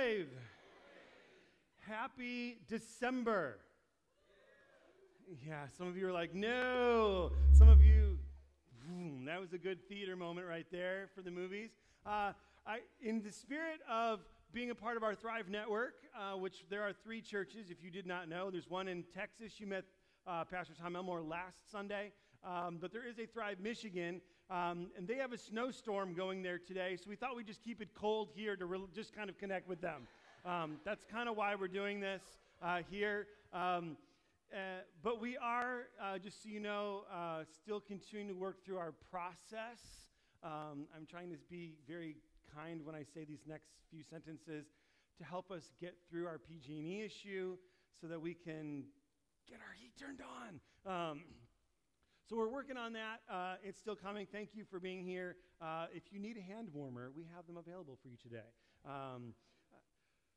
wave. Happy December. Yeah, some of you are like, no. Some of you, that was a good theater moment right there for the movies. In the spirit of being a part of our Thrive Network, which there are 3 churches, if you did not know. There's one in Texas. You met Pastor Tom Elmore last Sunday. But there is a Thrive Michigan, and they have a snowstorm going there today, so we thought we'd just keep it cold here to just kind of connect with them. That's kind of why we're doing this here. But we are, just so you know, still continuing to work through our process. I'm trying to be very kind when I say these next few sentences to help us get through our PG&E issue so that we can get our heat turned on. So we're working on that. It's still coming. Thank you for being here. If you need a hand warmer, we have them available for you today.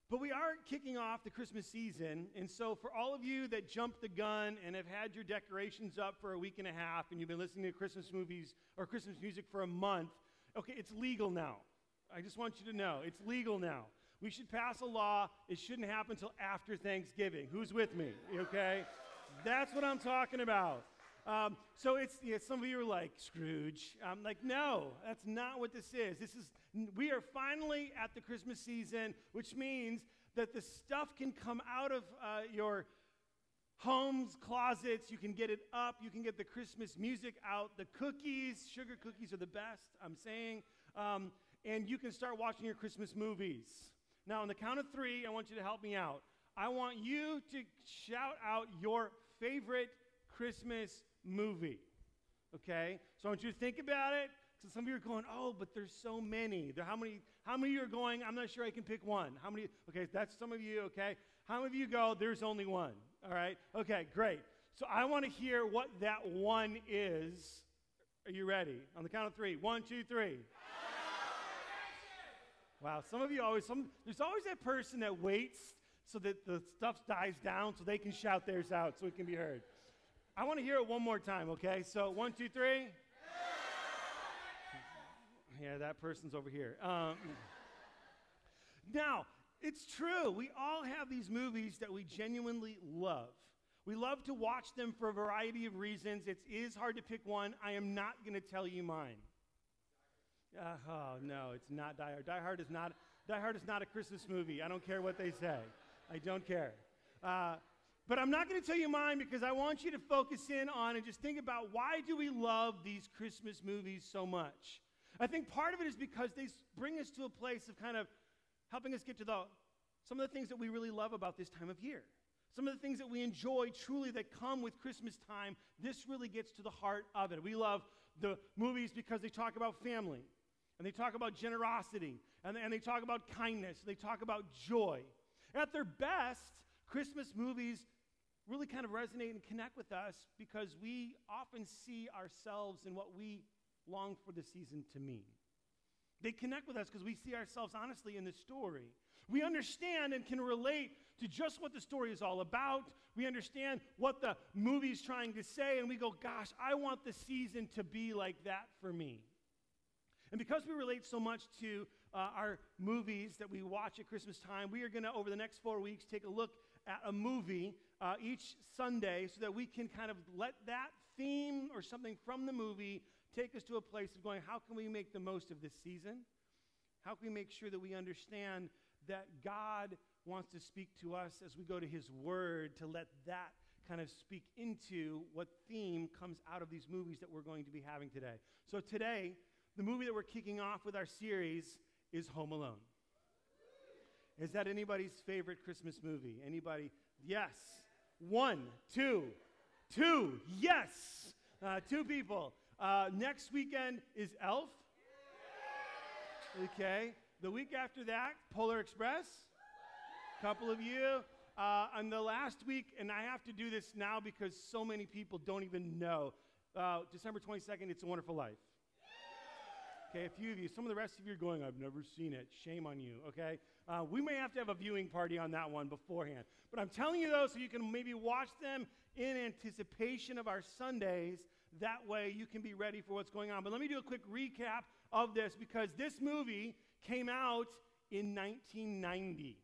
But we are kicking off the Christmas season, and so for all of you that jumped the gun and have had your decorations up for a week and a half and you've been listening to Christmas movies or Christmas music for a month, okay, it's legal now. I just want you to know, it's legal now. We should pass a law. It shouldn't happen until after Thanksgiving. Who's with me, okay? That's what I'm talking about. So it's, some of you are like, Scrooge. I'm like, no, that's not what this is. We are finally at the Christmas season, which means that the stuff can come out of your homes, closets. You can get it up. You can get the Christmas music out. The cookies, sugar cookies are the best, I'm saying. And you can start watching your Christmas movies. Now, on the count of 3, I want you to help me out. I want you to shout out your favorite Christmas movie, okay? So I want you to think about it. So some of you are going, oh, but there's so many. How many of you are going, I'm not sure I can pick one? How many? Okay, that's some of you, okay? How many of you go, there's only one? All right? Okay, great. So I want to hear what that one is. Are you ready? On the count of 3. 1, 2, 3. Wow, some of you there's always that person that waits so that the stuff dies down so they can shout theirs out so it can be heard. I want to hear it one more time, okay? So 1, 2, 3. Yeah, that person's over here. Now, it's true. We all have these movies that we genuinely love. We love to watch them for a variety of reasons. It is hard to pick one. I am not going to tell you mine. Oh, no, it's not Die Hard. Die Hard is not a Christmas movie. I don't care what they say. I don't care. But I'm not going to tell you mine because I want you to focus in on and just think about why do we love these Christmas movies so much? I think part of it is because they bring us to a place of kind of helping us get to some of the things that we really love about this time of year. Some of the things that we enjoy truly that come with Christmas time, this really gets to the heart of it. We love the movies because they talk about family, and they talk about generosity, and they talk about kindness, they talk about joy. At their best, Christmas movies really kind of resonate and connect with us because we often see ourselves in what we long for the season to mean. They connect with us because we see ourselves honestly in the story. We understand and can relate to just what the story is all about. We understand what the movie is trying to say, and we go, gosh, I want the season to be like that for me. And because we relate so much to our movies that we watch at Christmas time, we are going to, over the next 4 weeks, take a look at a movie each Sunday so that we can kind of let that theme or something from the movie take us to a place of going, how can we make the most of this season? How can we make sure that we understand that God wants to speak to us as we go to His Word to let that kind of speak into what theme comes out of these movies that we're going to be having today. So today, the movie that we're kicking off with our series is Home Alone. Is that anybody's favorite Christmas movie? Anybody? Yes. 1, 2, 2. Yes. 2 people. Next weekend is Elf. Okay. The week after that, Polar Express. Couple of you. And the last week, and I have to do this now because so many people don't even know, December 22nd, It's a Wonderful Life. Okay, a few of you. Some of the rest of you are going, I've never seen it. Shame on you, okay? We may have to have a viewing party on that one beforehand. But I'm telling you, though, so you can maybe watch them in anticipation of our Sundays. That way you can be ready for what's going on. But let me do a quick recap of this because this movie came out in 1990.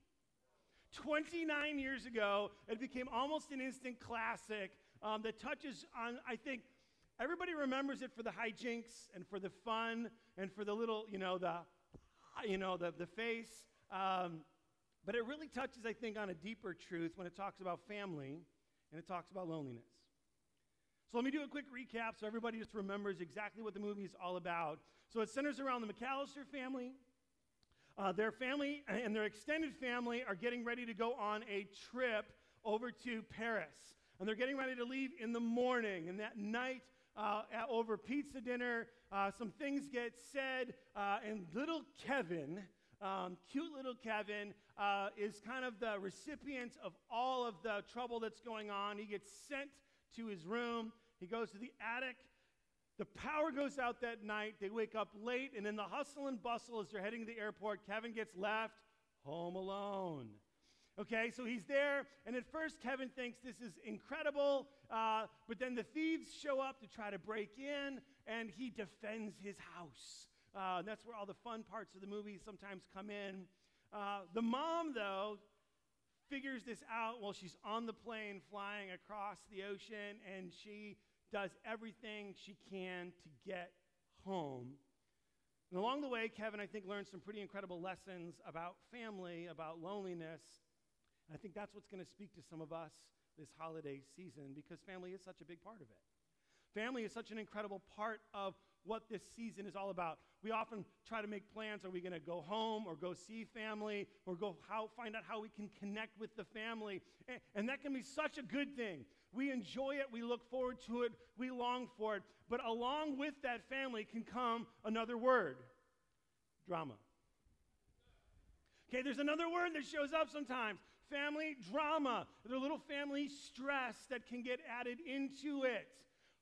29 years ago, it became almost an instant classic that touches on, I think, everybody remembers it for the hijinks and for the fun and for the little, the face. But it really touches, I think, on a deeper truth when it talks about family and it talks about loneliness. So let me do a quick recap so everybody just remembers exactly what the movie is all about. So it centers around the McAllister family. Their family and their extended family are getting ready to go on a trip over to Paris. And they're getting ready to leave in the morning. And that night, over pizza dinner, some things get said. And little Kevin, cute little Kevin, is kind of the recipient of all of the trouble that's going on. He gets sent to his room. He goes to the attic. The power goes out that night. They wake up late, and in the hustle and bustle as they're heading to the airport, Kevin gets left home alone. Okay, so he's there, and at first Kevin thinks this is incredible, but then the thieves show up to try to break in, and he defends his house. And that's where all the fun parts of the movie sometimes come in. The mom, though, figures this out while she's on the plane flying across the ocean, and she does everything she can to get home. And along the way, Kevin, I think, learns some pretty incredible lessons about family, about loneliness. And I think that's what's going to speak to some of us this holiday season, because family is such a big part of it. Family is such an incredible part of what this season is all about. We often try to make plans. Are we going to go home or go see family or find out how we can connect with the family? And that can be such a good thing. We enjoy it. We look forward to it. We long for it. But along with that family can come another word: drama. Okay, there's another word that shows up sometimes. Family drama. There's a little family stress that can get added into it.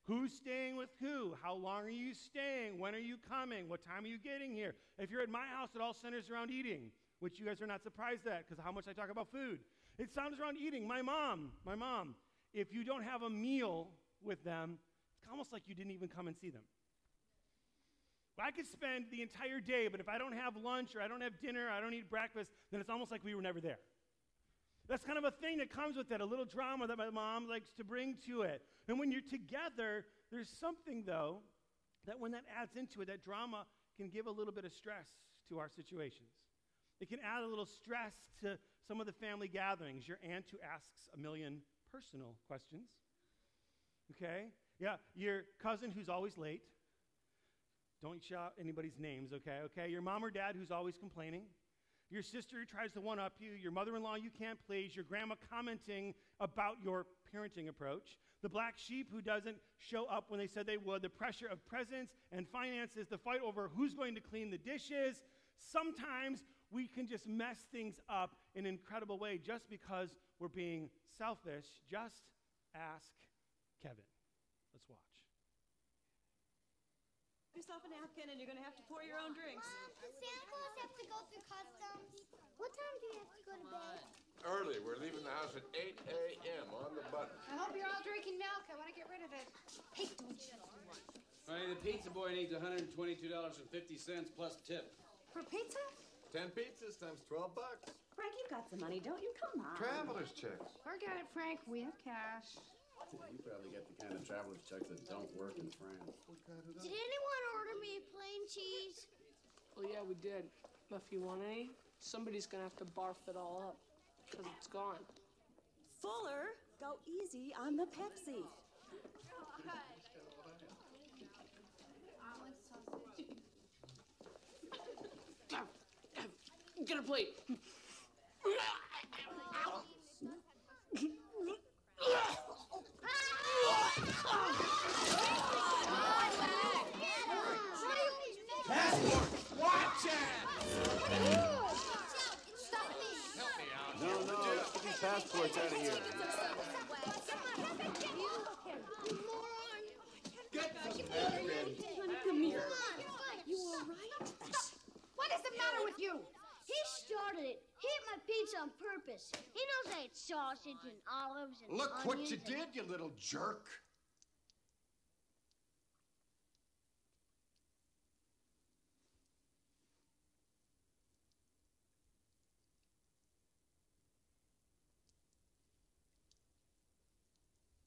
Who's staying with who? How long are you staying? When are you coming? What time are you getting here? If you're at my house, it all centers around eating, which you guys are not surprised at because of how much I talk about food. It centers around eating. My mom, if you don't have a meal with them, it's almost like you didn't even come and see them. I could spend the entire day, but if I don't have lunch or I don't have dinner, I don't eat breakfast, then it's almost like we were never there. That's kind of a thing that comes with it, a little drama that my mom likes to bring to it. And when you're together, there's something, though, that when that adds into it, that drama can give a little bit of stress to our situations. It can add a little stress to some of the family gatherings. Your aunt who asks a million personal questions. Okay? Yeah, your cousin who's always late. Don't shout anybody's names, okay? Your mom or dad who's always complaining. Your sister who tries to one-up you, your mother-in-law you can't please, your grandma commenting about your parenting approach, the black sheep who doesn't show up when they said they would, the pressure of presents and finances, the fight over who's going to clean the dishes. Sometimes we can just mess things up in an incredible way just because we're being selfish. Just ask Kevin. Let's watch. Yourself a napkin and you're going to have to pour your own drinks. Mom, does Santa Claus have to go through customs? What time do you have to go to bed? Early. We're leaving the house at 8 a.m. on the button. I hope you're all drinking milk. I want to get rid of it. Hey, don't you? Honey, the pizza boy needs $122.50 plus tip. For pizza? 10 pizzas times $12. Frank, you've got some money, don't you? Come on. Traveler's checks. Forget it, Frank. We have cash. You probably get the kind of traveler's checks that don't work in France. Did anyone order me plain cheese? Well, yeah, we did. But if you want any, somebody's gonna have to barf it all up, because it's gone. Fuller, go easy on the Pepsi. Get a plate. Watch it! Stop me! Help me out. No, let's get these passports out of here. You moron! Get some napkin. Come here. You all right? What is the matter with you? He started it. He ate my pizza on purpose. He knows I ate sausage and olives and Look what onions you and- did, you little jerk.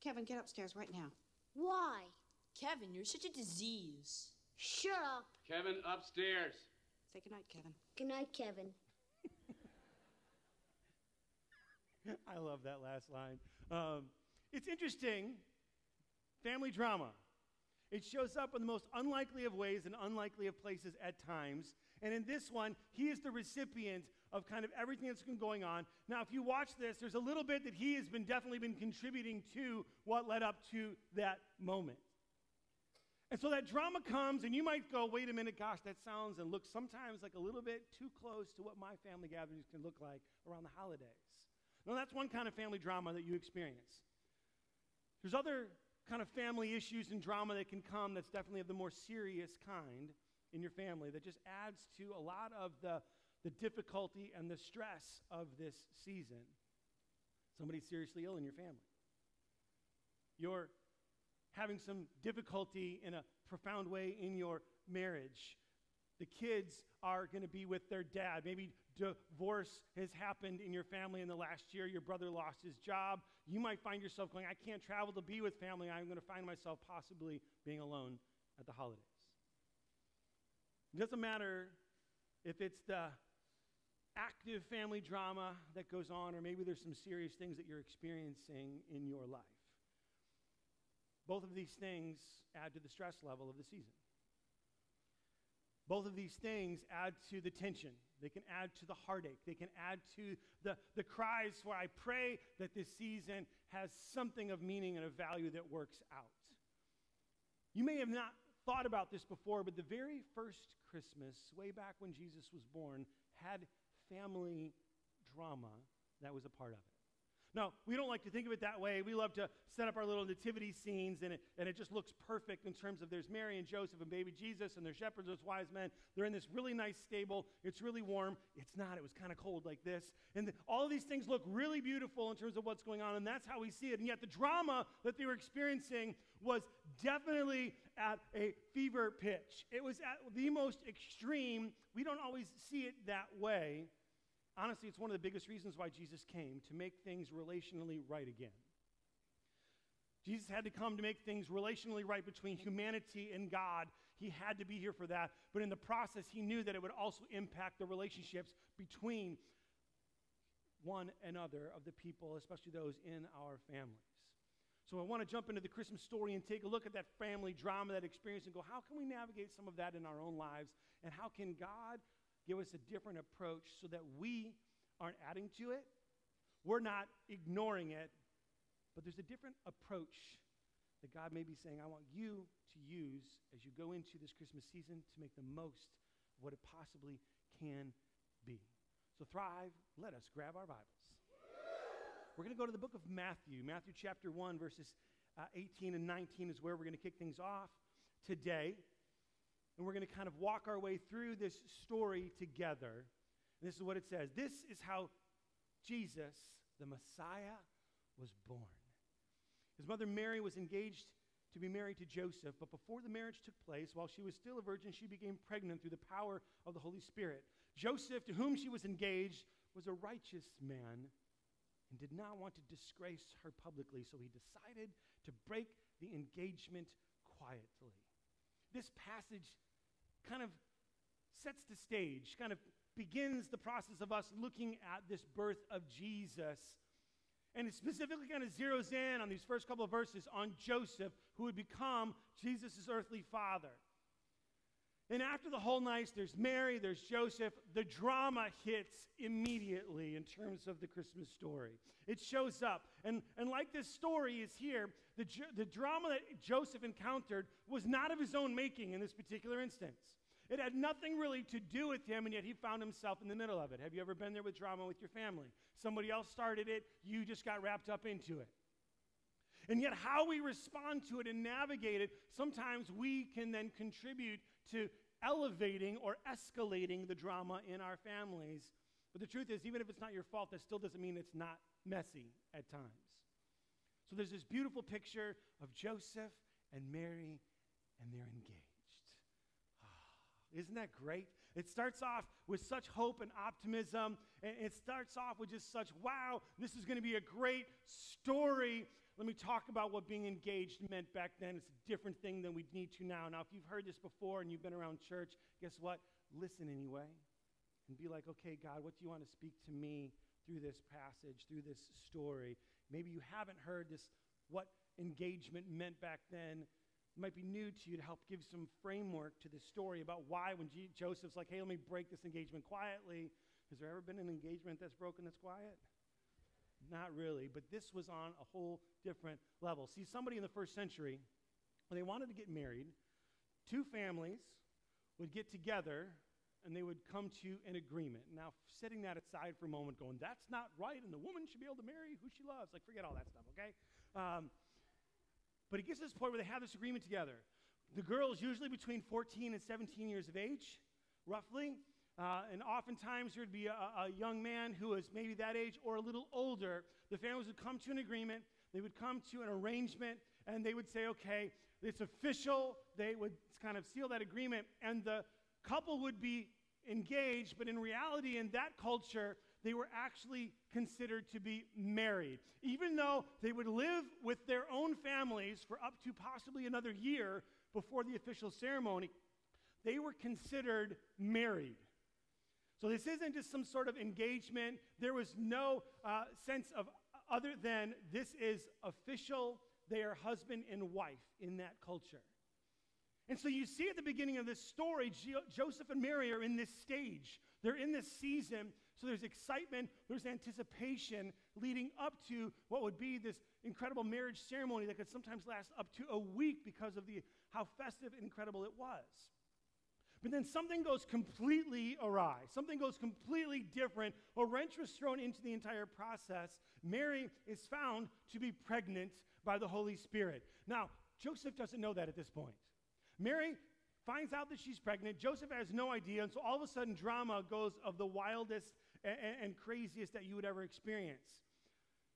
Kevin, get upstairs right now. Why? Kevin, you're such a disease. Shut up. Kevin, upstairs. Say goodnight, Kevin. Good night, Kevin. I love that last line. It's interesting, family drama. It shows up in the most unlikely of ways and unlikely of places at times. And in this one, he is the recipient of kind of everything that's been going on. Now, if you watch this, there's a little bit that he has definitely been contributing to what led up to that moment. And so that drama comes, and you might go, wait a minute, gosh, that sounds and looks sometimes like a little bit too close to what my family gatherings can look like around the holidays. No, that's one kind of family drama that you experience. There's other kind of family issues and drama that can come that's definitely of the more serious kind in your family that just adds to a lot of the difficulty and the stress of this season. Somebody's seriously ill in your family. You're having some difficulty in a profound way in your marriage. The kids are going to be with their dad. Maybe divorce has happened in your family in the last year. Your brother lost his job. You might find yourself going, I can't travel to be with family. I'm going to find myself possibly being alone at the holidays. It doesn't matter if it's the active family drama that goes on, or maybe there's some serious things that you're experiencing in your life. Both of these things add to the stress level of the season. Both of these things add to the tension. They can add to the heartache. They can add to the cries for, I pray that this season has something of meaning and of value that works out. You may have not thought about this before, but the very first Christmas, way back when Jesus was born, had family drama that was a part of it. Now, we don't like to think of it that way. We love to set up our little nativity scenes, and it just looks perfect in terms of there's Mary and Joseph and baby Jesus, and there's shepherds, there's wise men. They're in this really nice stable. It's really warm. It's not. It was kind of cold like this. And all of these things look really beautiful in terms of what's going on, and that's how we see it. And yet the drama that they were experiencing was definitely at a fever pitch. It was at the most extreme. We don't always see it that way. Honestly, it's one of the biggest reasons why Jesus came, to make things relationally right again. Jesus had to come to make things relationally right between humanity and God. He had to be here for that. But in the process, he knew that it would also impact the relationships between one another of the people, especially those in our families. So I want to jump into the Christmas story and take a look at that family drama, that experience, and go, how can we navigate some of that in our own lives? And how can God give us a different approach so that we aren't adding to it, we're not ignoring it, but there's a different approach that God may be saying, I want you to use as you go into this Christmas season to make the most of what it possibly can be. So Thrive, let us grab our Bibles. We're going to go to the book of Matthew. Matthew chapter 1, verses 18 and 19 is where we're going to kick things off today. And we're going to kind of walk our way through this story together. And this is what it says. This is how Jesus, the Messiah, was born. His mother Mary was engaged to be married to Joseph, but before the marriage took place, while she was still a virgin, she became pregnant through the power of the Holy Spirit. Joseph, to whom she was engaged, was a righteous man and did not want to disgrace her publicly, so he decided to break the engagement quietly. This passage kind of sets the stage, kind of begins the process of us looking at this birth of Jesus. And it specifically kind of zeroes in on these first couple of verses on Joseph, who would become Jesus' earthly father. And after the whole night, there's Mary, there's Joseph. The drama hits immediately in terms of the Christmas story. It shows up. And like this story is here, the drama that Joseph encountered was not of his own making in this particular instance. It had nothing really to do with him, and yet he found himself in the middle of it. Have you ever been there with drama with your family? Somebody else started it, you just got wrapped up into it. And yet how we respond to it and navigate it, sometimes we can then contribute to elevating or escalating the drama in our families. But the truth is, even if it's not your fault, that still doesn't mean it's not messy at times. So there's this beautiful picture of Joseph and Mary, and they're engaged. Isn't that great? It starts off with such hope and optimism, and it starts off with just such, wow, this is going to be a great story. let me talk about what being engaged meant back then. It's a different thing than we need to now. Now, if you've heard this before and you've been around church, guess what? Listen anyway and be like, okay, God, what do you want to speak to me through this passage, through this story? Maybe you haven't heard this, what engagement meant back then. It might be new to you to help give some framework to the story about why when Joseph's like, hey, let me break this engagement quietly. Has there ever been an engagement that's broken that's quiet? Not really, but this was on a whole different level. See, somebody in the first century, when they wanted to get married, two families would get together and they would come to an agreement. Now, setting that aside for a moment, going, that's not right, and the woman should be able to marry who she loves. Like, forget all that stuff, okay? But it gets to this point where they have this agreement together. The girl is usually between 14 and 17 years of age, roughly. And oftentimes there would be a young man who was maybe that age or a little older. The families would come to an agreement. They would come to an arrangement, and they would say, okay, it's official. They would kind of seal that agreement, and the couple would be engaged, but in reality, in that culture, they were actually considered to be married. Even though they would live with their own families for up to possibly another year before the official ceremony, they were considered married. So this isn't just some sort of engagement. There was no sense of other than this is official. They are husband and wife in that culture. And so you see at the beginning of this story, Joseph and Mary are in this stage. They're in this season. So there's excitement, there's anticipation leading up to what would be this incredible marriage ceremony that could sometimes last up to a week because of how festive and incredible it was. But then something goes completely awry. Something goes completely different. A wrench was thrown into the entire process. Mary is found to be pregnant by the Holy Spirit. Now, Joseph doesn't know that at this point. Mary finds out that she's pregnant. Joseph has no idea. And so all of a sudden, drama goes of the wildest and craziest that you would ever experience.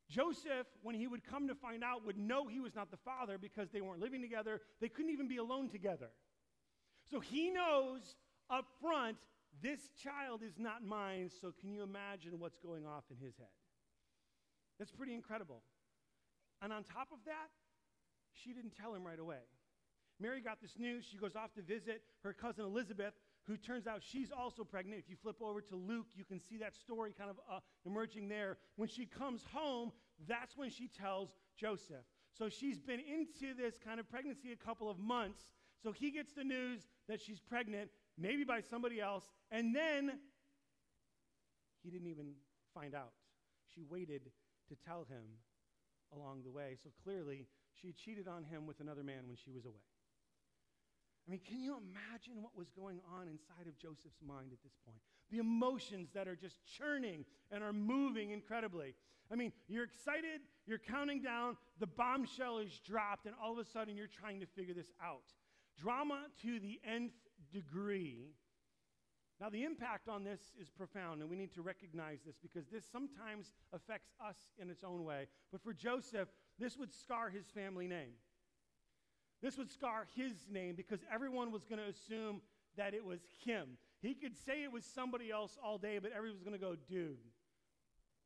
Joseph, when he would come to find out, would know he was not the father because they weren't living together. They couldn't even be alone together. So he knows up front, this child is not mine, so can you imagine what's going off in his head? That's pretty incredible. And on top of that, she didn't tell him right away. Mary got this news. She goes off to visit her cousin Elizabeth, who turns out she's also pregnant. If you flip over to Luke, you can see that story kind of emerging there. When she comes home, that's when she tells Joseph. So she's been into this kind of pregnancy a couple of months. So he gets the news that she's pregnant, maybe by somebody else, and then he didn't even find out. She waited to tell him along the way. So clearly, she had cheated on him with another man when she was away. I mean, can you imagine what was going on inside of Joseph's mind at this point? The emotions that are just churning and are moving incredibly. I mean, you're excited, you're counting down, the bombshell is dropped, and all of a sudden you're trying to figure this out. Drama to the nth degree. Now, the impact on this is profound, and we need to recognize this because this sometimes affects us in its own way. But for Joseph, this would scar his family name. This would scar his name because everyone was going to assume that it was him. He could say it was somebody else all day, but everyone was going to go, dude,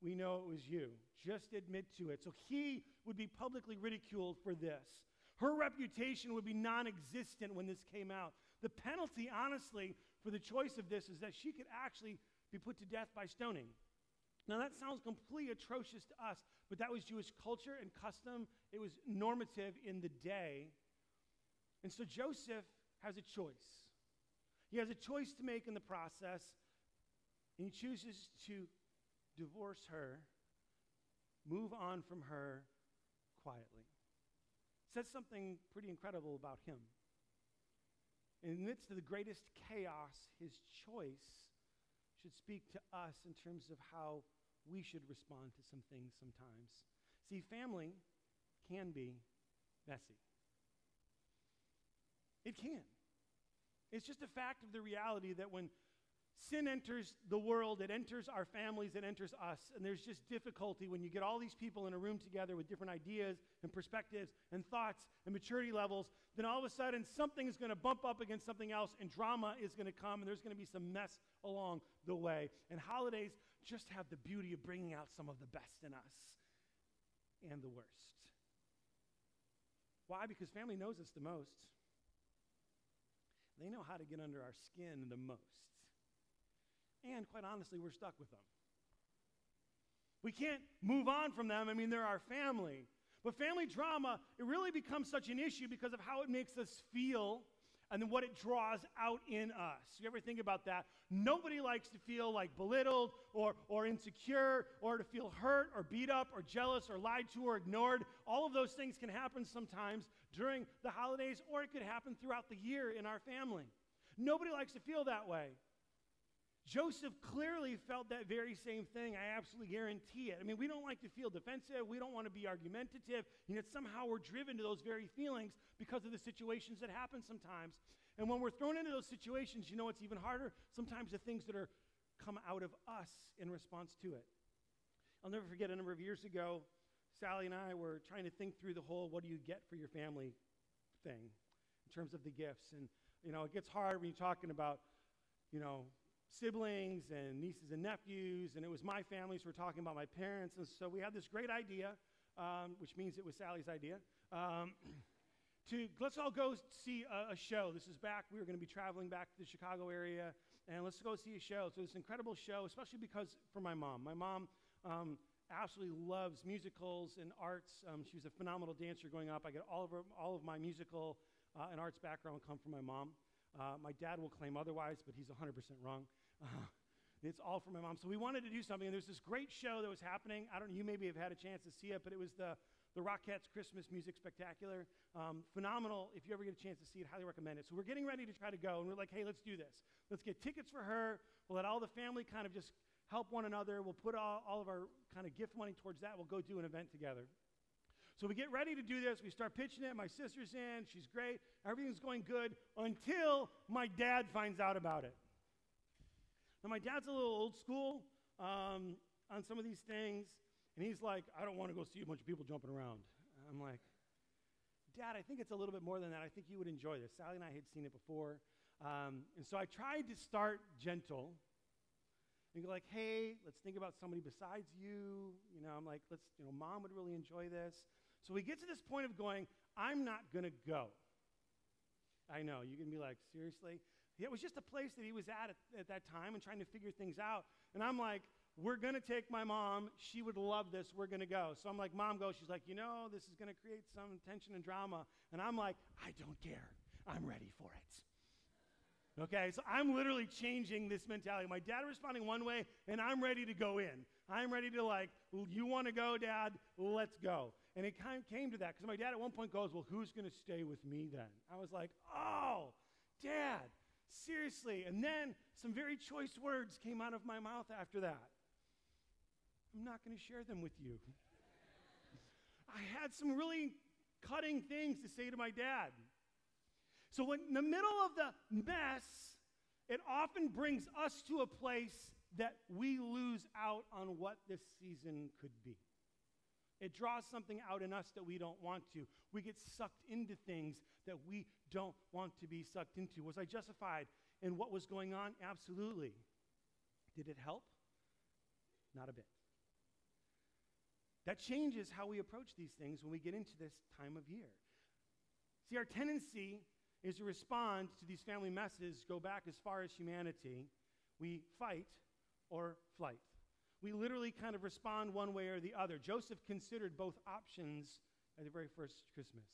we know it was you. Just admit to it. So he would be publicly ridiculed for this. Her reputation would be non-existent when this came out. The penalty, honestly, for the choice of this is that she could actually be put to death by stoning. Now, that sounds completely atrocious to us, but that was Jewish culture and custom. It was normative in the day. And so Joseph has a choice. He has a choice to make in the process, and he chooses to divorce her, move on from her quietly. Says something pretty incredible about him. In the midst of the greatest chaos, his choice should speak to us in terms of how we should respond to some things sometimes. See, family can be messy. It can. It's just a fact of the reality that when sin enters the world, it enters our families, it enters us, and there's just difficulty when you get all these people in a room together with different ideas and perspectives and thoughts and maturity levels, then all of a sudden something is going to bump up against something else and drama is going to come and there's going to be some mess along the way. And holidays just have the beauty of bringing out some of the best in us and the worst. Why? Because family knows us the most. They know how to get under our skin the most. And quite honestly, we're stuck with them. We can't move on from them. I mean, they're our family. But family drama, it really becomes such an issue because of how it makes us feel and then what it draws out in us. You ever think about that? Nobody likes to feel like belittled or insecure or to feel hurt or beat up or jealous or lied to or ignored. All of those things can happen sometimes during the holidays, or it could happen throughout the year in our family. Nobody likes to feel that way. Joseph clearly felt that very same thing. I absolutely guarantee it. I mean, we don't like to feel defensive. We don't want to be argumentative. And yet somehow we're driven to those very feelings because of the situations that happen sometimes. And when we're thrown into those situations, you know what's even harder? Sometimes the things that come out of us in response to it. I'll never forget a number of years ago, Sally and I were trying to think through the whole what do you get for your family thing in terms of the gifts. And, it gets hard when you're talking about, siblings and nieces and nephews, and it was my family, so we're talking about my parents, and so we had this great idea, which means it was Sally's idea, let's all go see a show. This is back, we were going to be traveling back to the Chicago area, and let's go see a show. So this incredible show, especially because for my mom. My mom absolutely loves musicals and arts. She was a phenomenal dancer growing up. I get all of my musical and arts background come from my mom. My dad will claim otherwise, but he's 100% wrong. It's all from my mom. So we wanted to do something, and there's this great show that was happening. I don't know, you maybe have had a chance to see it, but it was the Rockettes Christmas Music Spectacular. Phenomenal. If you ever get a chance to see it, highly recommend it. So we're getting ready to try to go, and we're like, hey, let's do this. Let's get tickets for her. We'll let all the family kind of just help one another. We'll put all of our kind of gift money towards that. We'll go do an event together. So we get ready to do this. We start pitching it. My sister's in. She's great. Everything's going good until my dad finds out about it. Now, my dad's a little old school on some of these things, and he's like, I don't want to go see a bunch of people jumping around. I'm like, Dad, I think it's a little bit more than that. I think you would enjoy this. Sally and I had seen it before. And so I tried to start gentle and go like, hey, let's think about somebody besides you. I'm like, Mom would really enjoy this. So we get to this point of going, I'm not going to go. I know, you can be like, seriously? It was just a place that he was at that time and trying to figure things out. And I'm like, we're going to take my mom. She would love this. We're going to go. So I'm like, Mom, go. She's like, this is going to create some tension and drama. And I'm like, I don't care. I'm ready for it. Okay, so I'm literally changing this mentality. My dad responding one way, and I'm ready to go in. I'm ready to you want to go, Dad? Let's go. And it kind of came to that because my dad at one point goes, well, who's going to stay with me then? I was like, oh, Dad, seriously. And then some very choice words came out of my mouth after that. I'm not going to share them with you. I had some really cutting things to say to my dad. So when in the middle of the mess, it often brings us to a place that we lose out on what this season could be. It draws something out in us that we don't want to. We get sucked into things that we don't want to be sucked into. Was I justified in what was going on? Absolutely. Did it help? Not a bit. That changes how we approach these things when we get into this time of year. See, our tendency is to respond to these family messes, go back as far as humanity. We fight or flight. We literally kind of respond one way or the other. Joseph considered both options at the very first Christmas.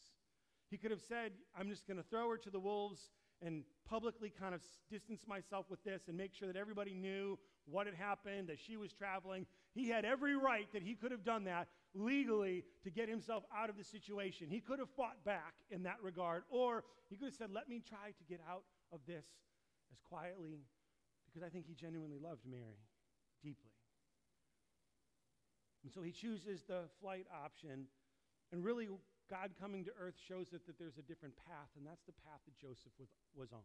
He could have said, I'm just going to throw her to the wolves and publicly kind of distance myself with this and make sure that everybody knew what had happened, that she was traveling. He had every right that he could have done that legally to get himself out of the situation. He could have fought back in that regard, or he could have said, let me try to get out of this as quietly, because I think he genuinely loved Mary deeply. And so he chooses the flight option, and really God coming to earth shows it that there's a different path, and that's the path that Joseph was on.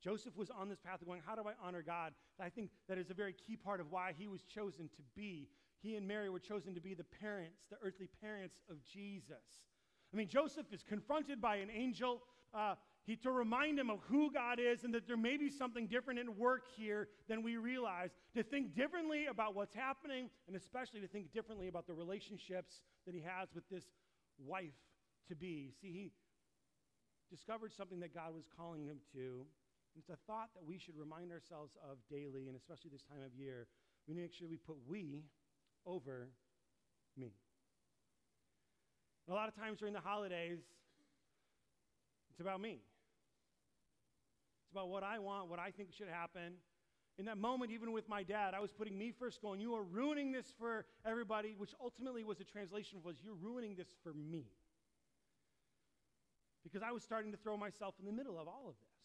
Joseph was on this path of going, how do I honor God? And I think that is a very key part of why he was chosen to be. He and Mary were chosen to be the parents, the earthly parents of Jesus. I mean, Joseph is confronted by an angel to remind him of who God is and that there may be something different at work here than we realize, to think differently about what's happening, and especially to think differently about the relationships that he has with this wife to be. See, he discovered something that God was calling him to. It's a thought that we should remind ourselves of daily, and especially this time of year. We need to make sure we put we over me. And a lot of times during the holidays, it's about me. It's about what I want, what I think should happen. In that moment, even with my dad, I was putting me first, going, you are ruining this for everybody, which ultimately was a translation was, you're ruining this for me. Because I was starting to throw myself in the middle of all of this.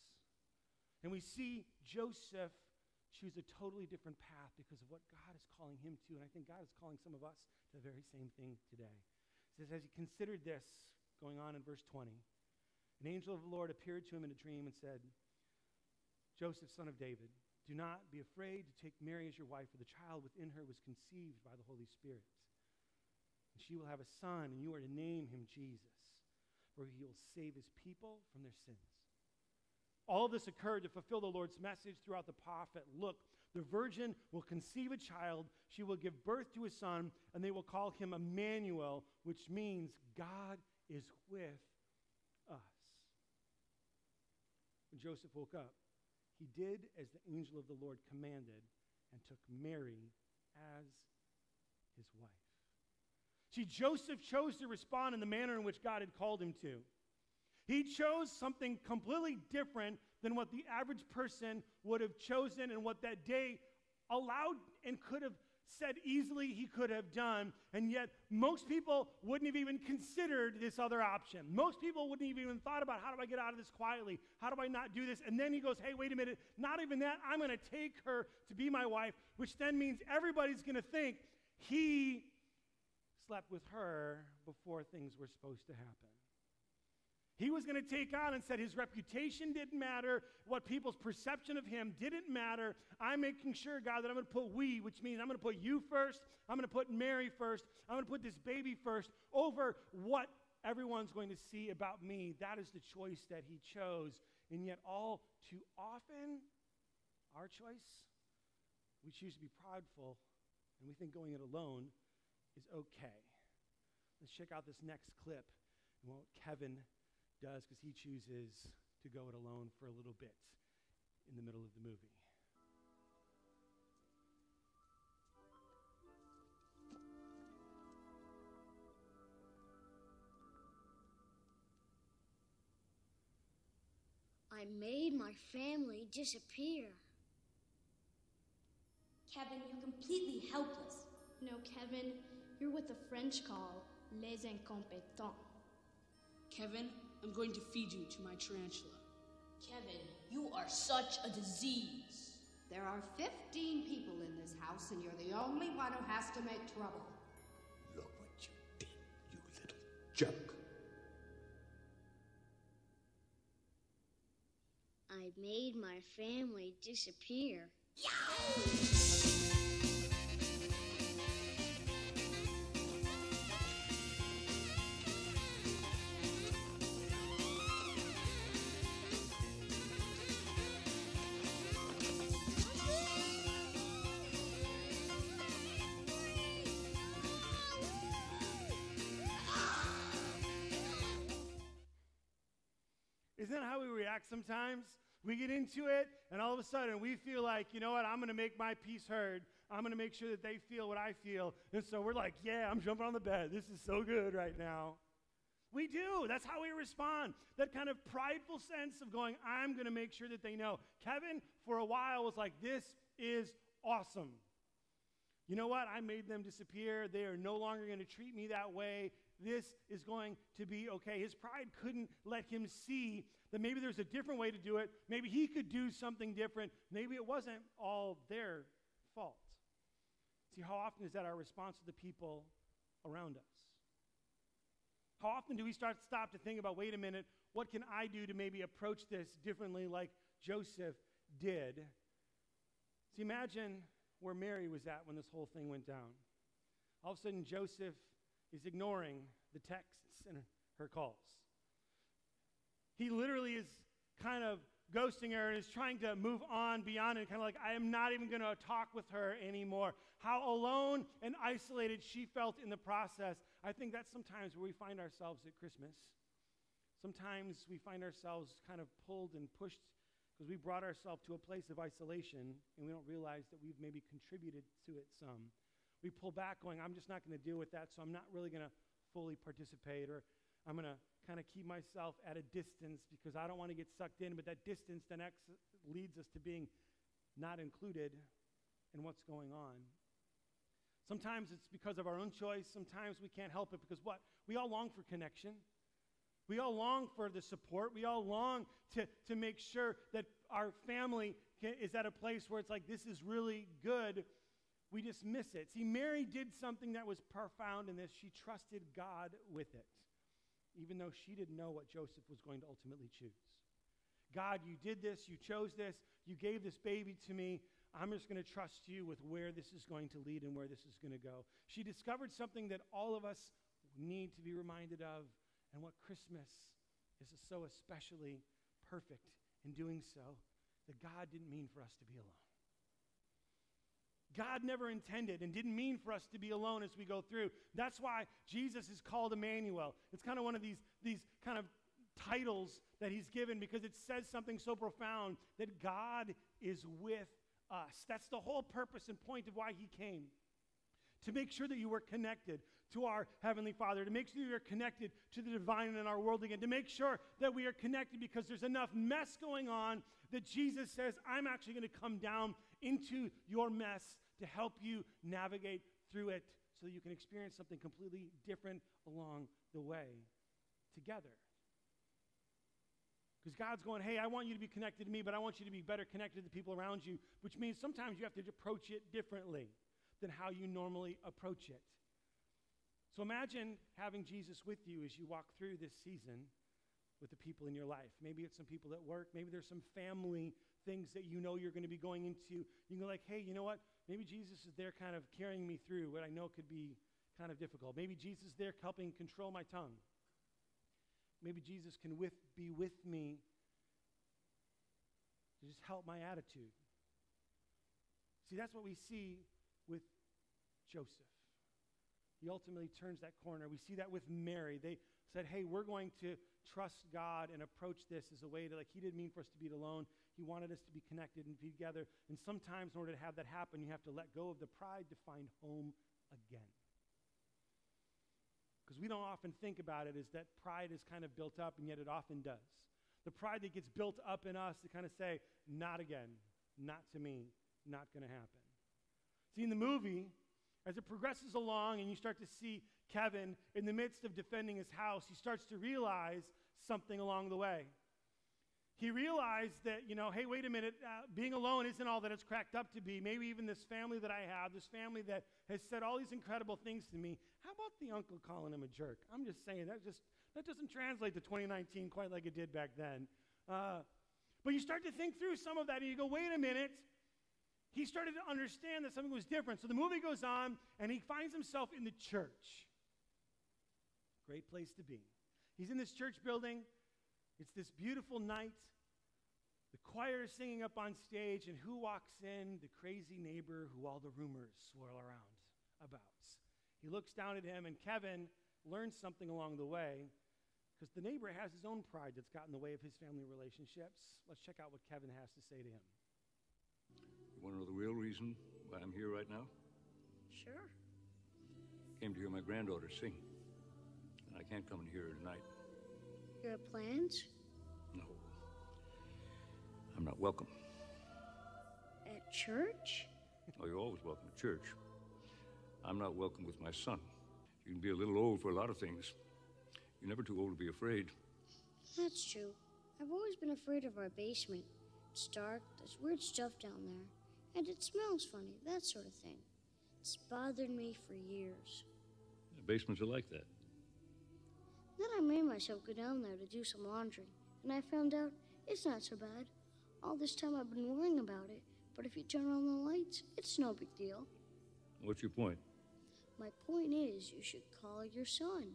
And we see Joseph choose a totally different path because of what God is calling him to. And I think God is calling some of us to the very same thing today. It says, as he considered this, going on in verse 20, an angel of the Lord appeared to him in a dream and said, Joseph, son of David, do not be afraid to take Mary as your wife, for the child within her was conceived by the Holy Spirit. And she will have a son, and you are to name him Jesus, for he will save his people from their sins. All of this occurred to fulfill the Lord's message throughout the prophet. Look, the virgin will conceive a child, she will give birth to a son, and they will call him Emmanuel, which means God is with us. When Joseph woke up, he did as the angel of the Lord commanded and took Mary as his wife. See, Joseph chose to respond in the manner in which God had called him to. He chose something completely different than what the average person would have chosen and what that day allowed and could have said easily he could have done. And yet most people wouldn't have even considered this other option. Most people wouldn't have even thought about, how do I get out of this quietly? How do I not do this? And then he goes, hey, wait a minute, not even that. I'm going to take her to be my wife, which then means everybody's going to think he slept with her before things were supposed to happen. He was going to take on and said his reputation didn't matter, what people's perception of him didn't matter. I'm making sure, God, that I'm going to put we, which means I'm going to put you first, I'm going to put Mary first, I'm going to put this baby first over what everyone's going to see about me. That is the choice that he chose. And yet all too often, our choice, we choose to be prideful, and we think going it alone is okay. Let's check out this next clip and what Kevin does, because he chooses to go it alone for a little bit in the middle of the movie. I made my family disappear. Kevin, you're completely helpless. No, Kevin, you're what the French call les incompétents. Kevin, I'm going to feed you to my tarantula. Kevin, you are such a disease. There are 15 people in this house, and you're the only one who has to make trouble. Look what you did, you little jerk. I made my family disappear. Isn't that how we react sometimes? We get into it, and all of a sudden we feel like, you know what, I'm going to make my piece heard. I'm going to make sure that they feel what I feel. And so we're like, yeah, I'm jumping on the bed. This is so good right now. We do. That's how we respond. That kind of prideful sense of going, I'm going to make sure that they know. Kevin, for a while, was like, this is awesome. You know what? I made them disappear. They are no longer going to treat me that way. This is going to be okay. His pride couldn't let him see that maybe there's a different way to do it. Maybe he could do something different. Maybe it wasn't all their fault. See, how often is that our response to the people around us? How often do we stop to think about, wait a minute, what can I do to maybe approach this differently like Joseph did? See, imagine where Mary was at when this whole thing went down. All of a sudden, Joseph is ignoring the texts and her calls. He literally is kind of ghosting her and is trying to move on beyond it, kind of like, I am not even going to talk with her anymore. How alone and isolated she felt in the process. I think that's sometimes where we find ourselves at Christmas. Sometimes we find ourselves kind of pulled and pushed because we brought ourselves to a place of isolation and we don't realize that we've maybe contributed to it some. We pull back going, I'm just not going to deal with that, so I'm not really going to fully participate, or I'm going to kind of keep myself at a distance because I don't want to get sucked in, but that distance then leads us to being not included in what's going on. Sometimes it's because of our own choice. Sometimes we can't help it because what? We all long for connection. We all long for the support. We all long to make sure that our family is at a place where it's like, this is really good. We just miss it. See, Mary did something that was profound in this. She trusted God with it, even though she didn't know what Joseph was going to ultimately choose. God, you did this. You chose this. You gave this baby to me. I'm just going to trust you with where this is going to lead and where this is going to go. She discovered something that all of us need to be reminded of, and what Christmas is so especially perfect in doing so, that God didn't mean for us to be alone. God never intended and didn't mean for us to be alone as we go through. That's why Jesus is called Emmanuel. It's kind of one of these kind of titles that he's given because it says something so profound that God is with us. That's the whole purpose and point of why he came. To make sure that you were connected to our Heavenly Father, to make sure you are connected to the divine in our world again, to make sure that we are connected because there's enough mess going on that Jesus says, I'm actually going to come down into your mess to help you navigate through it so that you can experience something completely different along the way together. Because God's going, hey, I want you to be connected to me, but I want you to be better connected to the people around you, which means sometimes you have to approach it differently than how you normally approach it. So imagine having Jesus with you as you walk through this season with the people in your life. Maybe it's some people at work. Maybe there's some family things that you know you're going to be going into. You can go like, hey, you know what? Maybe Jesus is there kind of carrying me through what I know could be kind of difficult. Maybe Jesus is there helping control my tongue. Maybe Jesus can be with me to just help my attitude. See, that's what we see with Joseph. He ultimately turns that corner. We see that with Mary. They said, hey, we're going to trust God and approach this as a way to, like, he didn't mean for us to be alone. He wanted us to be connected and be together. And sometimes in order to have that happen, you have to let go of the pride to find home again. Because we don't often think about it as that pride is kind of built up, and yet it often does. The pride that gets built up in us to kind of say, not again, not to me, not going to happen. See, in the movie, as it progresses along and you start to see Kevin in the midst of defending his house, he starts to realize something along the way. He realized that, hey, wait a minute, being alone isn't all that it's cracked up to be. Maybe even this family that I have, this family that has said all these incredible things to me, how about the uncle calling him a jerk? I'm just saying, that doesn't translate to 2019 quite like it did back then. But you start to think through some of that and you go, wait a minute. He started to understand that something was different. So the movie goes on, and he finds himself in the church. Great place to be. He's in this church building. It's this beautiful night. The choir is singing up on stage, and who walks in? The crazy neighbor who all the rumors swirl around about. He looks down at him, and Kevin learns something along the way, because the neighbor has his own pride that's got in the way of his family relationships. Let's check out what Kevin has to say to him. You want to know the real reason why I'm here right now? Sure. Came to hear my granddaughter sing. And I can't come and hear her tonight. You have plans? No. I'm not welcome. At church? Oh, you're always welcome at church. I'm not welcome with my son. You can be a little old for a lot of things. You're never too old to be afraid. That's true. I've always been afraid of our basement. It's dark, there's weird stuff down there, and it smells funny, that sort of thing. It's bothered me for years. The basements are like that. Then I made myself go down there to do some laundry, and I found out it's not so bad. All this time I've been worrying about it, but if you turn on the lights, it's no big deal. What's your point? My point is, you should call your son.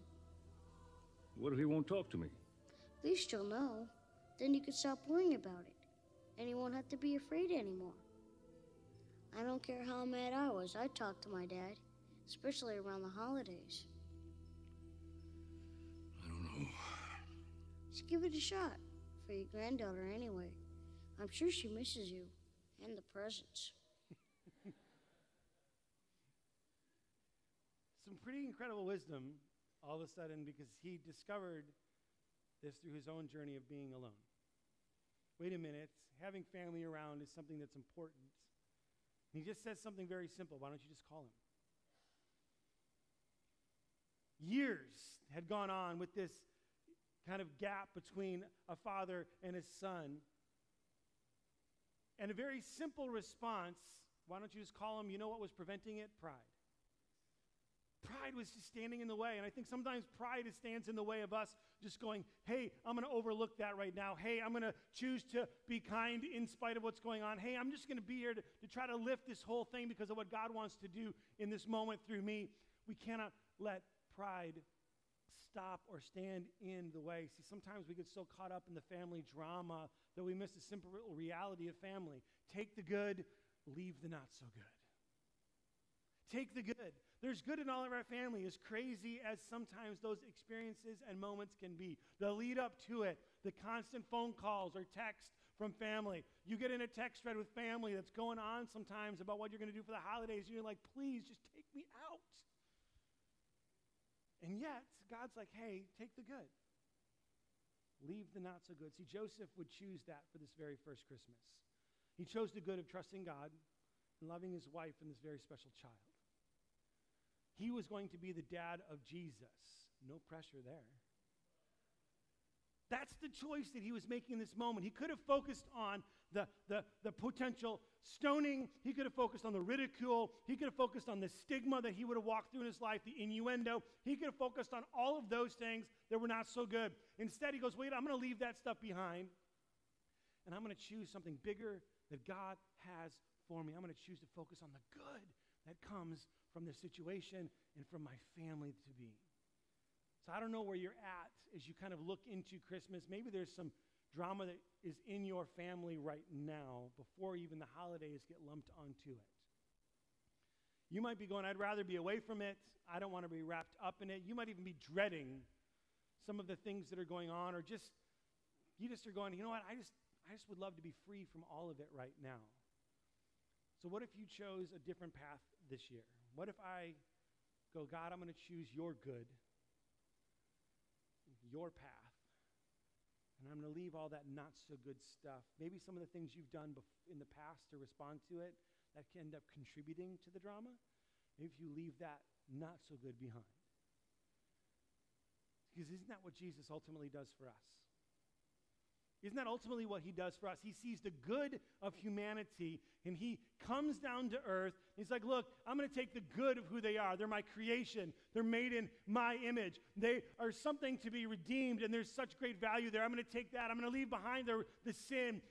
What if he won't talk to me? At least you'll know. Then you can stop worrying about it. and he won't have to be afraid anymore. I don't care how mad I was, I'd talk to my dad, especially around the holidays. I don't know. Just give it a shot for your granddaughter anyway. I'm sure she misses you and the presents. Some pretty incredible wisdom all of a sudden, because he discovered this through his own journey of being alone. Wait a minute, having family around is something that's important. And he just says something very simple. Why don't you just call him? Years had gone on with this kind of gap between a father and his son. And a very simple response, why don't you just call him? You know what was preventing it? Pride. Pride was just standing in the way. And I think sometimes pride stands in the way of us just going, hey, I'm going to overlook that right now. Hey, I'm going to choose to be kind in spite of what's going on. Hey, I'm just going to be here to try to lift this whole thing because of what God wants to do in this moment through me. We cannot let pride stop or stand in the way. See, sometimes we get so caught up in the family drama that we miss the simple reality of family. Take the good, leave the not so good. Take the good. There's good in all of our family, as crazy as sometimes those experiences and moments can be. The lead up to it, the constant phone calls or text from family. You get in a text thread with family that's going on sometimes about what you're going to do for the holidays, and you're like, please, just take me out. And yet, God's like, hey, take the good. Leave the not so good. See, Joseph would choose that for this very first Christmas. He chose the good of trusting God and loving his wife and this very special child. He was going to be the dad of Jesus. No pressure there. That's the choice that he was making in this moment. He could have focused on the potential stoning. He could have focused on the ridicule. He could have focused on the stigma that he would have walked through in his life, the innuendo. He could have focused on all of those things that were not so good. Instead, he goes, wait, I'm going to leave that stuff behind, and I'm going to choose something bigger that God has for me. I'm going to choose to focus on the good that comes from the situation and from my family to be. So I don't know where you're at as you kind of look into Christmas. Maybe there's some drama that is in your family right now before even the holidays get lumped onto it. You might be going, I'd rather be away from it. I don't want to be wrapped up in it. You might even be dreading some of the things that are going on, or you just are going, you know what, I just would love to be free from all of it right now. So what if you chose a different path this year? What if I go, God, I'm going to choose your good, your path, and I'm going to leave all that not so good stuff. Maybe some of the things you've done in the past to respond to it that can end up contributing to the drama. Maybe if you leave that not so good behind. Because isn't that what Jesus ultimately does for us? Isn't that ultimately what he does for us? He sees the good of humanity, and he comes down to earth. He's like, look, I'm going to take the good of who they are. They're my creation. They're made in my image. They are something to be redeemed, and there's such great value there. I'm going to take that. I'm going to leave behind the sin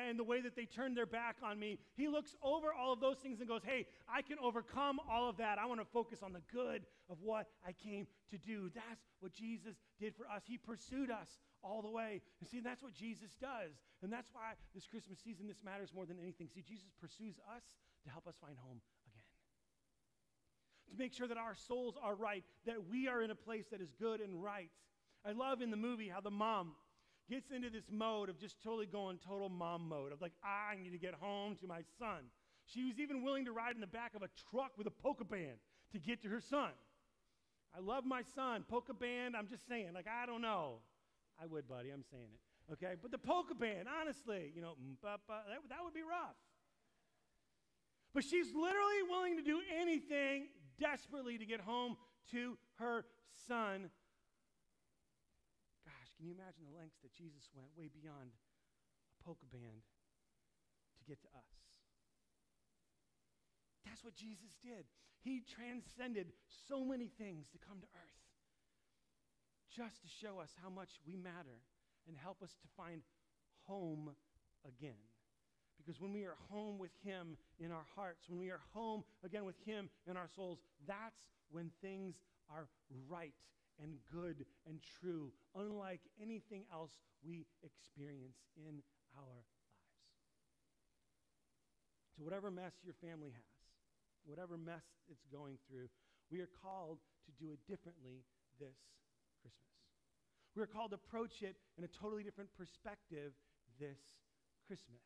and the way that they turned their back on me. He looks over all of those things and goes, hey, I can overcome all of that. I want to focus on the good of what I came to do. That's what Jesus did for us. He pursued us all the way. And see, that's what Jesus does. And that's why this Christmas season, this matters more than anything. See, Jesus pursues us to help us find home again. To make sure that our souls are right, that we are in a place that is good and right. I love in the movie how the mom gets into this mode of just totally going total mom mode of like, I need to get home to my son. She was even willing to ride in the back of a truck with a polka band to get to her son. I love my son. Polka band, I'm just saying, like, I don't know. I would, buddy. I'm saying it. Okay? But the polka band, honestly, that would be rough. But she's literally willing to do anything desperately to get home to her son. Gosh, can you imagine the lengths that Jesus went way beyond a polka band to get to us? That's what Jesus did. He transcended so many things to come to earth, just to show us how much we matter and help us to find home again. Because when we are home with him in our hearts, when we are home again with him in our souls, that's when things are right and good and true, unlike anything else we experience in our lives. to whatever mess your family has, whatever mess it's going through, we are called to do it differently this Christmas. We're called to approach it in a totally different perspective this Christmas.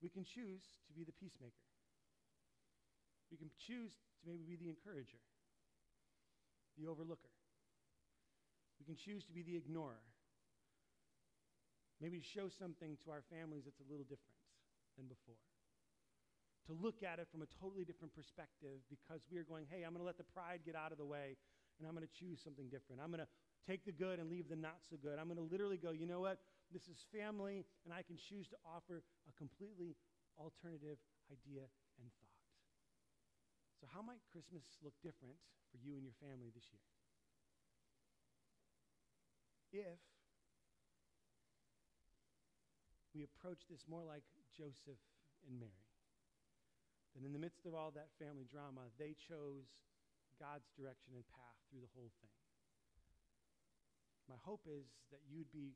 We can choose to be the peacemaker. We can choose to maybe be the encourager, the overlooker. We can choose to be the ignorer. Maybe to show something to our families that's a little different than before. To look at it from a totally different perspective because we are going, hey, I'm going to let the pride get out of the way and I'm going to choose something different. I'm going to take the good and leave the not so good. I'm going to literally go, you know what? This is family and I can choose to offer a completely alternative idea and thought. So how might Christmas look different for you and your family this year? If we approach this more like Joseph and Mary, then in the midst of all that family drama, they chose God's direction and path through the whole thing. My hope is that you'd be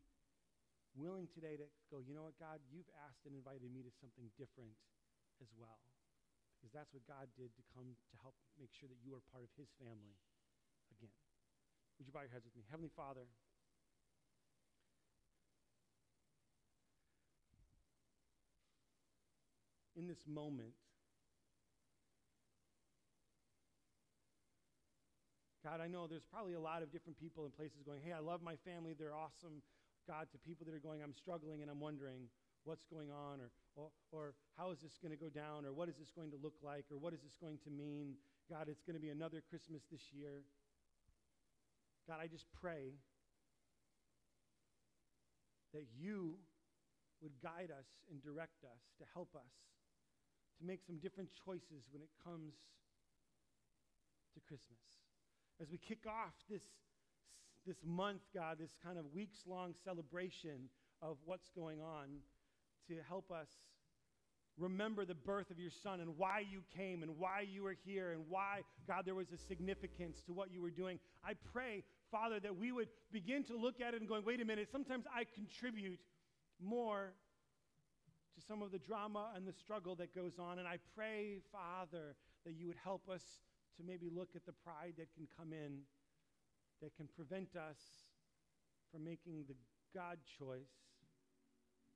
willing today to go, you know what, God, you've asked and invited me to something different as well. Because that's what God did to come to help make sure that you are part of his family again. Would you bow your heads with me? Heavenly Father, in this moment, God, I know there's probably a lot of different people and places going, hey, I love my family, they're awesome. God, to people that are going, I'm struggling and I'm wondering what's going on, or how is this going to go down, or what is this going to look like, or what is this going to mean? God, it's going to be another Christmas this year. God, I just pray that you would guide us and direct us to help us to make some different choices when it comes to Christmas. As we kick off this month, God, this kind of weeks-long celebration of what's going on, to help us remember the birth of your son and why you came and why you were here and why, God, there was a significance to what you were doing. I pray, Father, that we would begin to look at it and going, wait a minute, sometimes I contribute more to some of the drama and the struggle that goes on. And I pray, Father, that you would help us to maybe look at the pride that can come in, that can prevent us from making the God choice,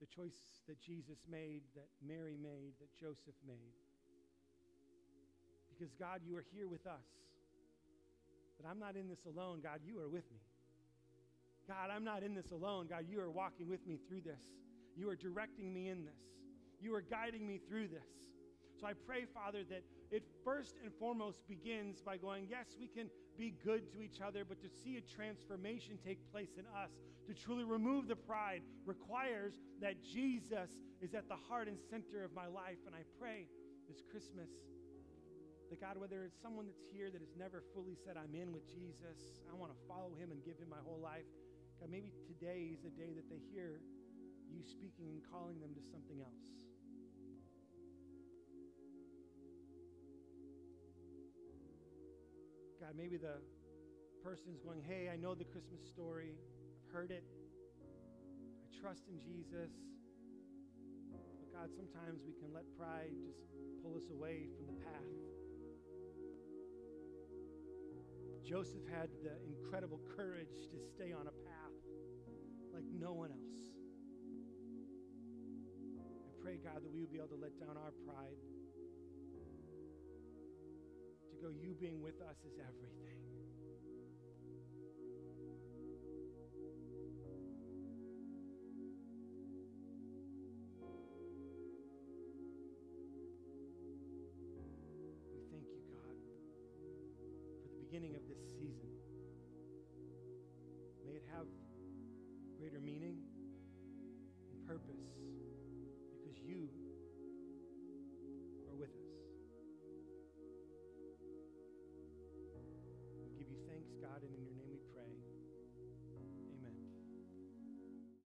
the choice that Jesus made, that Mary made, that Joseph made. Because, God, you are here with us. But I'm not in this alone. God, you are with me. God, I'm not in this alone. God, you are walking with me through this. You are directing me in this. You are guiding me through this. So I pray, Father, that it first and foremost begins by going, yes, we can be good to each other, but to see a transformation take place in us, to truly remove the pride, requires that Jesus is at the heart and center of my life. And I pray this Christmas that, God, whether it's someone that's here that has never fully said, I'm in with Jesus, I want to follow him and give him my whole life, God, maybe today is a day that they hear you speaking and calling them to something else. God, maybe the person's going, hey, I know the Christmas story. I've heard it. I trust in Jesus. But God, sometimes we can let pride just pull us away from the path. Joseph had the incredible courage to stay on a path like no one else. I pray, God, that we would be able to let down our pride. To go, you being with us is everything. We thank you, God, for the beginning of this season. May it have greater meaning and purpose because you are with us. We give you thanks, God, in